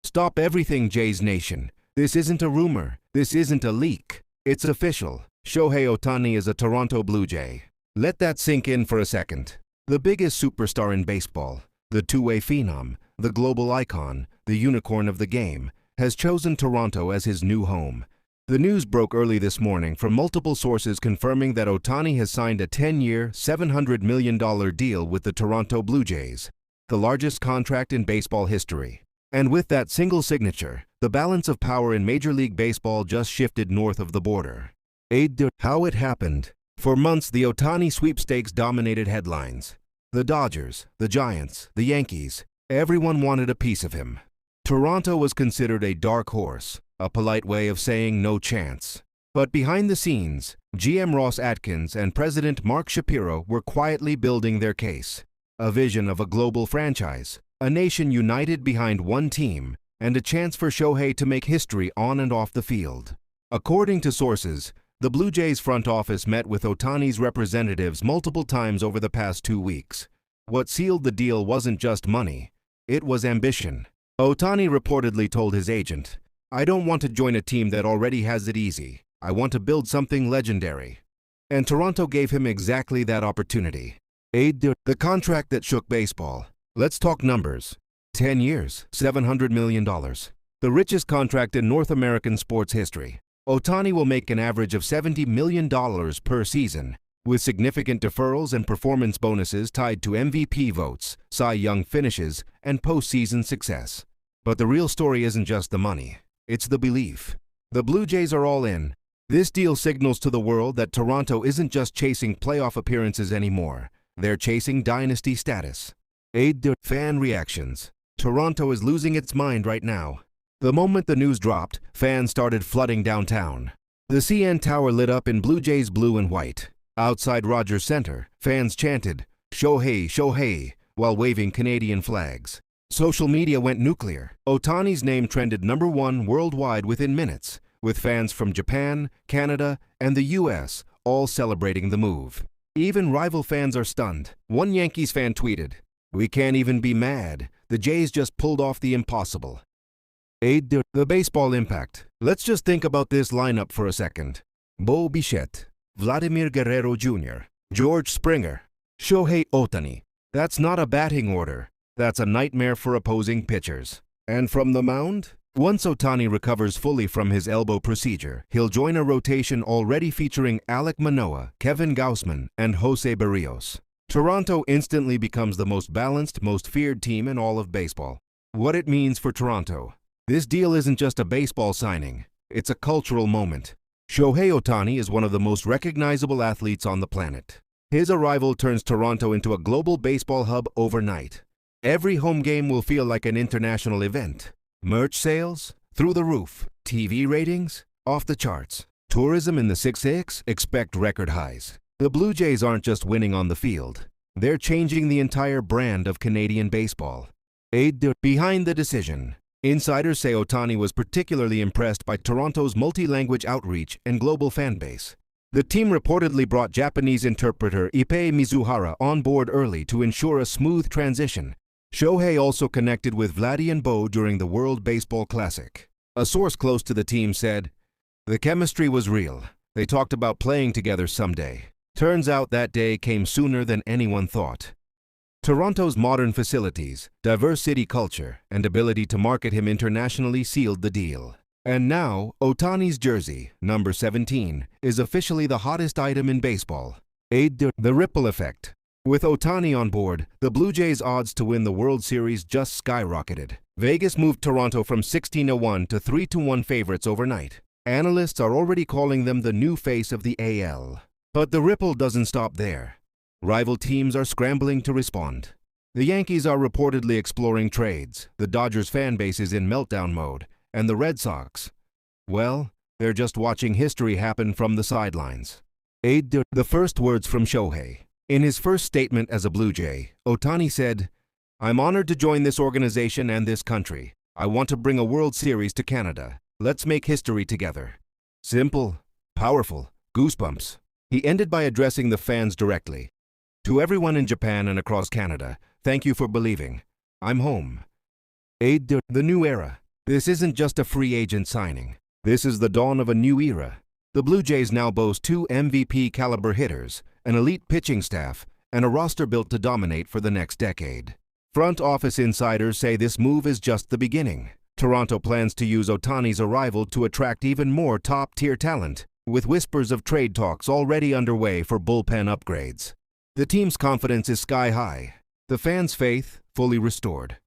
Stop everything, Jays Nation. This isn't a rumor. This isn't a leak. It's official. Shohei Ohtani is a Toronto Blue Jay. Let that sink in for a second. The biggest superstar in baseball, the two-way phenom, the global icon, the unicorn of the game, has chosen Toronto as his new home. The news broke early this morning from multiple sources confirming that Ohtani has signed a 10-year, $700 million deal with the Toronto Blue Jays, the largest contract in baseball history. And with that single signature, the balance of power in Major League Baseball just shifted north of the border. How it happened. For months, the Ohtani sweepstakes dominated headlines. The Dodgers, the Giants, the Yankees, everyone wanted a piece of him. Toronto was considered a dark horse, a polite way of saying no chance. But behind the scenes, GM Ross Atkins and President Mark Shapiro were quietly building their case. A vision of a global franchise, a nation united behind one team, and a chance for Shohei to make history on and off the field. According to sources, the Blue Jays front office met with Ohtani's representatives multiple times over the past 2 weeks. What sealed the deal wasn't just money, it was ambition. Ohtani reportedly told his agent, "I don't want to join a team that already has it easy. I want to build something legendary." And Toronto gave him exactly that opportunity. The contract that shook baseball. Let's talk numbers. 10 years, $700 million. The richest contract in North American sports history. Ohtani will make an average of $70 million per season, with significant deferrals and performance bonuses tied to MVP votes, Cy Young finishes, and postseason success. But the real story isn't just the money, it's the belief. The Blue Jays are all in. This deal signals to the world that Toronto isn't just chasing playoff appearances anymore, they're chasing dynasty status. Fan reactions. Toronto is losing its mind right now. The moment the news dropped, fans started flooding downtown. The CN Tower lit up in Blue Jays blue and white. Outside Rogers Center, fans chanted, "Shohei, Shohei," while waving Canadian flags. Social media went nuclear. Ohtani's name trended #1 worldwide within minutes, with fans from Japan, Canada, and the US all celebrating the move. Even rival fans are stunned. One Yankees fan tweeted, "We can't even be mad. The Jays just pulled off the impossible." The baseball impact. Let's just think about this lineup for a second. Bo Bichette, Vladimir Guerrero Jr., George Springer, Shohei Ohtani. That's not a batting order. That's a nightmare for opposing pitchers. And from the mound? Once Ohtani recovers fully from his elbow procedure, he'll join a rotation already featuring Alek Manoah, Kevin Gausman, and Jose Berrios. Toronto instantly becomes the most balanced, most feared team in all of baseball. What it means for Toronto. This deal isn't just a baseball signing, it's a cultural moment. Shohei Ohtani is one of the most recognizable athletes on the planet. His arrival turns Toronto into a global baseball hub overnight. Every home game will feel like an international event. Merch sales? Through the roof. TV ratings? Off the charts. Tourism in the 6X? Expect record highs. The Blue Jays aren't just winning on the field. They're changing the entire brand of Canadian baseball. Behind the decision. Insiders say Ohtani was particularly impressed by Toronto's multi-language outreach and global fan base. The team reportedly brought Japanese interpreter Ippei Mizuhara on board early to ensure a smooth transition. Shohei also connected with Vladdy and Bo during the World Baseball Classic. A source close to the team said, "The chemistry was real. They talked about playing together someday." Turns out that day came sooner than anyone thought. Toronto's modern facilities, diverse city culture, and ability to market him internationally sealed the deal. And now, Ohtani's jersey, number 17, is officially the hottest item in baseball. The ripple effect. With Ohtani on board, the Blue Jays' odds to win the World Series just skyrocketed. Vegas moved Toronto from 16-1 to 3-1 favorites overnight. Analysts are already calling them the new face of the AL. But the ripple doesn't stop there. Rival teams are scrambling to respond. The Yankees are reportedly exploring trades, the Dodgers fan base is in meltdown mode, and the Red Sox, well, they're just watching history happen from the sidelines. The first words from Shohei. In his first statement as a Blue Jay, Ohtani said, "I'm honored to join this organization and this country. I want to bring a World Series to Canada. Let's make history together." Simple, powerful, goosebumps. He ended by addressing the fans directly. "To everyone in Japan and across Canada, thank you for believing. I'm home." The new era. This isn't just a free agent signing. This is the dawn of a new era. The Blue Jays now boast 2 MVP-caliber hitters, an elite pitching staff, and a roster built to dominate for the next decade. Front office insiders say this move is just the beginning. Toronto plans to use Ohtani's arrival to attract even more top-tier talent, with whispers of trade talks already underway for bullpen upgrades. The team's confidence is sky-high. The fans' faith fully restored.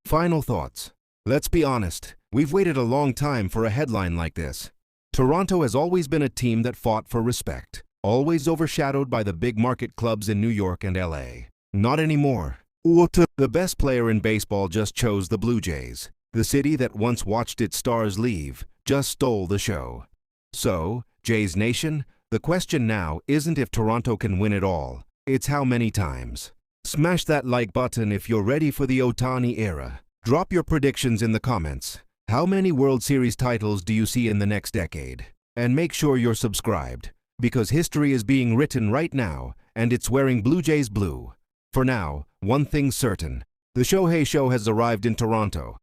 Final thoughts. Let's be honest, we've waited a long time for a headline like this. Toronto has always been a team that fought for respect, always overshadowed by the big market clubs in New York and LA. Not anymore. The best player in baseball just chose the Blue Jays. The city that once watched its stars leave just stole the show. So, Jays Nation, the question now isn't if Toronto can win it all, it's how many times. Smash that like button if you're ready for the Ohtani era. Drop your predictions in the comments. How many World Series titles do you see in the next decade? And make sure you're subscribed, because history is being written right now, and it's wearing Blue Jays blue. For now, one thing's certain. The Shohei Show has arrived in Toronto.